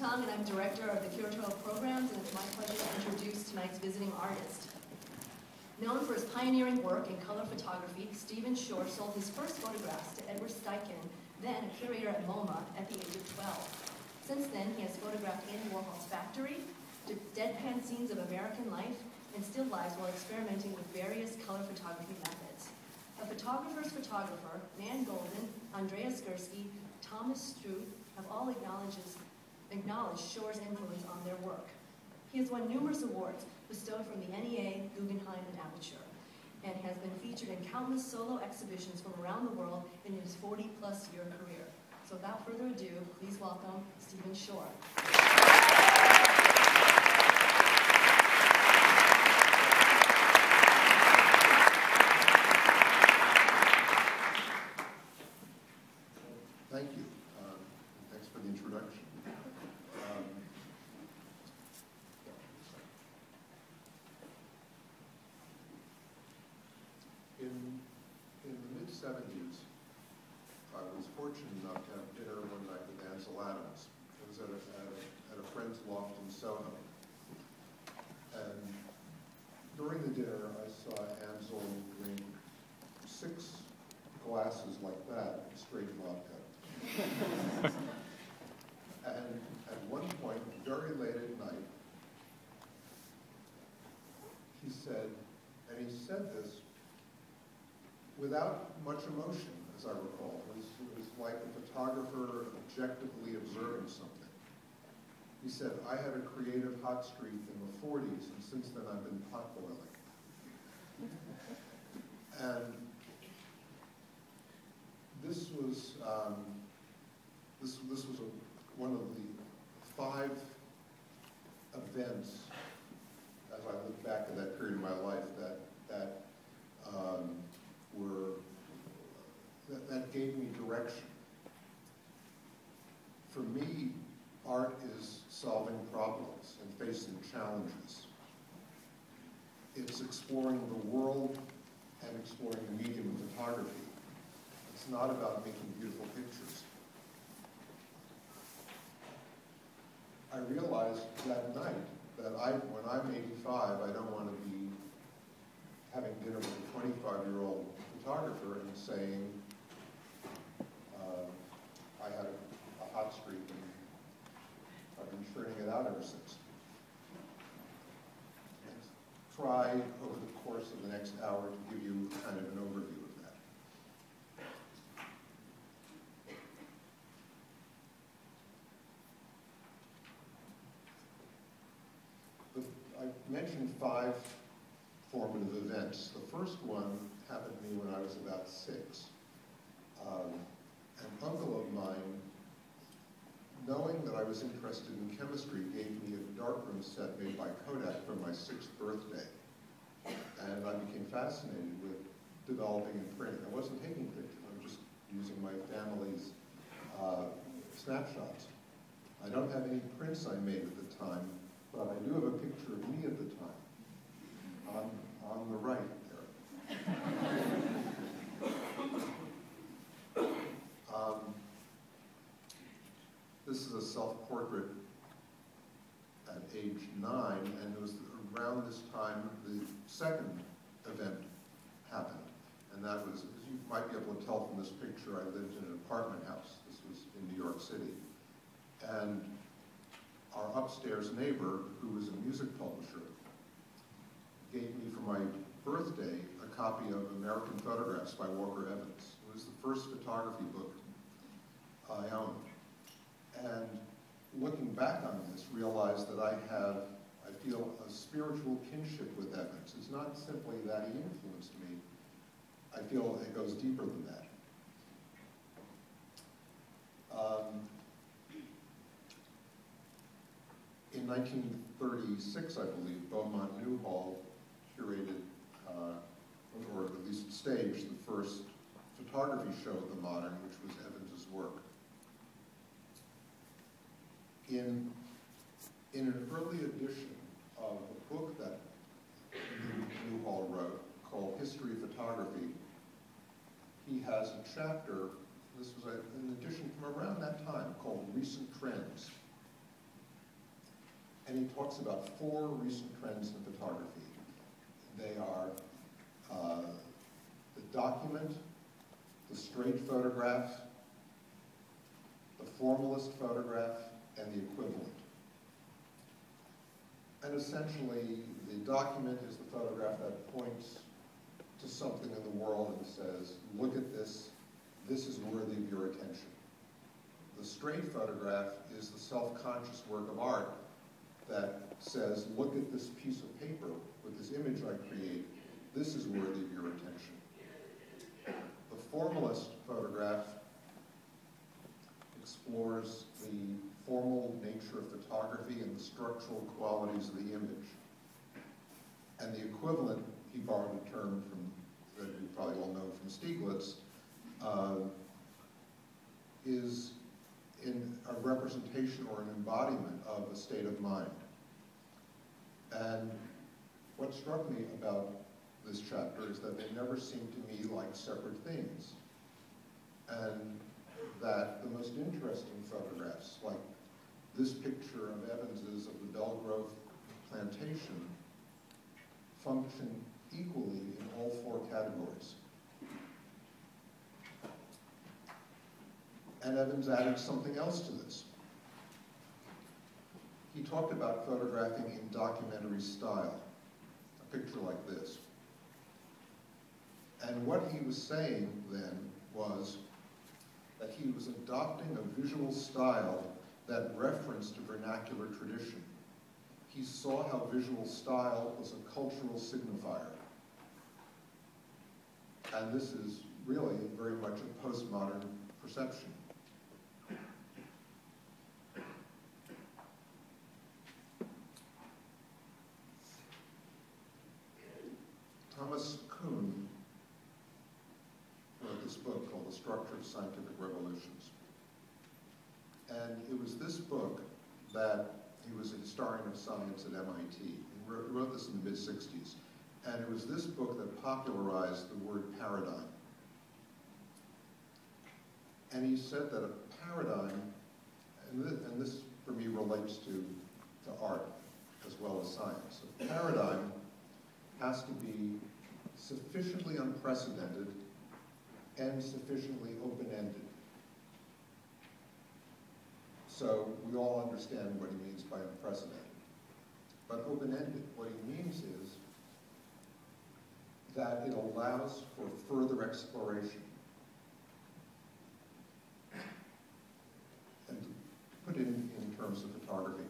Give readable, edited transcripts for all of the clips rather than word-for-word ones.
Tung, and I'm director of the Curatorial programs, and it's my pleasure to introduce tonight's visiting artist. Known for his pioneering work in color photography, Stephen Shore sold his first photographs to Edward Steichen, then a curator at MoMA, at the age of 12. Since then, he has photographed Andy Warhol's factory, deadpan scenes of American life, and still lives while experimenting with various color photography methods. A photographer's photographer, Nan Goldin, Andreas Gursky, Thomas Struth have all acknowledged Shore's influence on their work. He has won numerous awards bestowed from the NEA, Guggenheim, and Aperture, and has been featured in countless solo exhibitions from around the world in his 40-plus year career. So without further ado, please welcome Stephen Shore. Thank you. Thanks for the introduction. In the mid-70s, I was fortunate enough to have dinner one night with Ansel Adams. It was at a friend's loft in Soho. And during the dinner, I saw Ansel drink 6 glasses like that of straight vodka. And at one point, very late at night, he said this without much emotion, as I recall. It was like a photographer objectively observing something. He said, I had a creative hot streak in the 40s, and since then I've been pot boiling. And this was one of the 5 events, as I look back at that period of my life, that gave me direction. For me, art is solving problems and facing challenges. It's exploring the world and exploring the medium of photography. It's not about making beautiful pictures. I realized that night that when I'm 85, I don't want to be having dinner with a 25-year-old photographer and saying, I had a hot streak and I've been churning it out ever since. And try over the course of the next hour to give you kind of an overview of that. I mentioned 5 formative events. The first one happened to me when I was about 6. An uncle of mine, knowing that I was interested in chemistry, gave me a darkroom set made by Kodak for my 6th birthday. And I became fascinated with developing and printing. I wasn't taking pictures, I was just using my family's snapshots. I don't have any prints I made at the time, but I do have a picture of me at the time, on the right there. This is a self-portrait at age 9, and it was around this time the second event happened. And that was, as you might be able to tell from this picture, I lived in an apartment house. This was in New York City. And our upstairs neighbor, who was a music publisher, gave me for my birthday a copy of American Photographs by Walker Evans. It was the first photography book I owned. And looking back on this, realized that I feel a spiritual kinship with Evans. It's not simply that he influenced me. I feel it goes deeper than that. In 1936, I believe, Beaumont Newhall curated, or at least staged, the first photography show of the modern, which was Evans's work. In an early edition of a book that Newhall wrote called History of Photography, he has a chapter, this was an edition from around that time, called Recent Trends. and he talks about 4 recent trends in photography. They are the document, the straight photograph, the formalist photograph, and the equivalent. And essentially, the document is the photograph that points to something in the world and says, look at this, this is worthy of your attention. The straight photograph is the self-conscious work of art that says, look at this piece of paper with this image I create, this is worthy of your attention. The formalist photograph explores the formal nature of photography and the structural qualities of the image. And the equivalent, he borrowed a term from, that you probably all know from Stieglitz, is in a representation or an embodiment of a state of mind. And what struck me about this chapter is that they never seemed to me like separate things. And that the most interesting photographs, like this picture of Evans's of the Belgrove plantation, function equally in all 4 categories. And Evans added something else to this. He talked about photographing in documentary style, a picture like this. And what he was saying then was that he was adopting a visual style that referenced a vernacular tradition. He saw how visual style was a cultural signifier. And this is really very much a postmodern perception. Thomas Kuhn wrote this book called The Structure of Scientific Revolutions. And it was this book that, he was a historian of science at MIT. He wrote this in the mid-60s. And it was this book that popularized the word paradigm. And he said that a paradigm, and this for me relates to art as well as science, a paradigm has to be sufficiently unprecedented and sufficiently open-ended. So we all understand what he means by unprecedented. But open-ended, what he means is that it allows for further exploration. And to put it in terms of photography,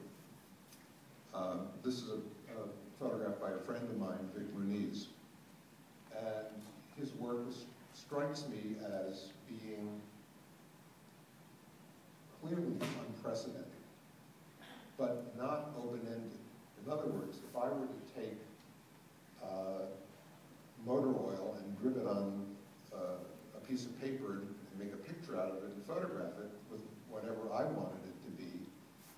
this is a photograph by a friend of mine, Vic Muniz, and his work strikes me as being clearly unprecedented, but not open-ended. In other words, if I were to take motor oil and drip it on a piece of paper and make a picture out of it and photograph it with whatever I wanted it to be,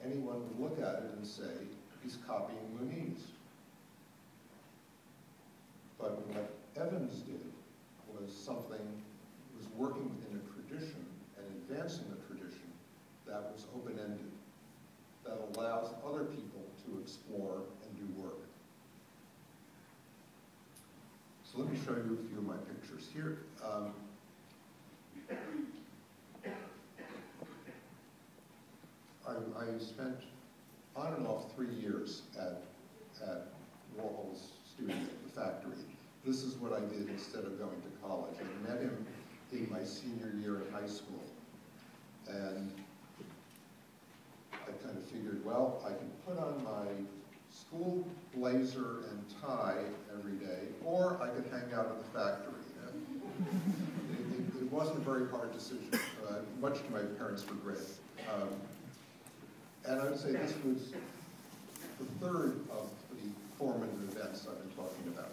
anyone would look at it and say, he's copying Muniz. But what Evans did was was working within a tradition and advancing a tradition that was open-ended, that allows other people to explore and do work. So let me show you a few of my pictures here. I spent on and off 3 years at Warhol's studio, the factory. This is what I did instead of going to college. I met him in my senior year in high school. And I kind of figured, well, I can put on my school blazer and tie every day, or I could hang out at the factory. It wasn't a very hard decision, much to my parents' regret. And I would say this was the 3rd of the formative events I've been talking about.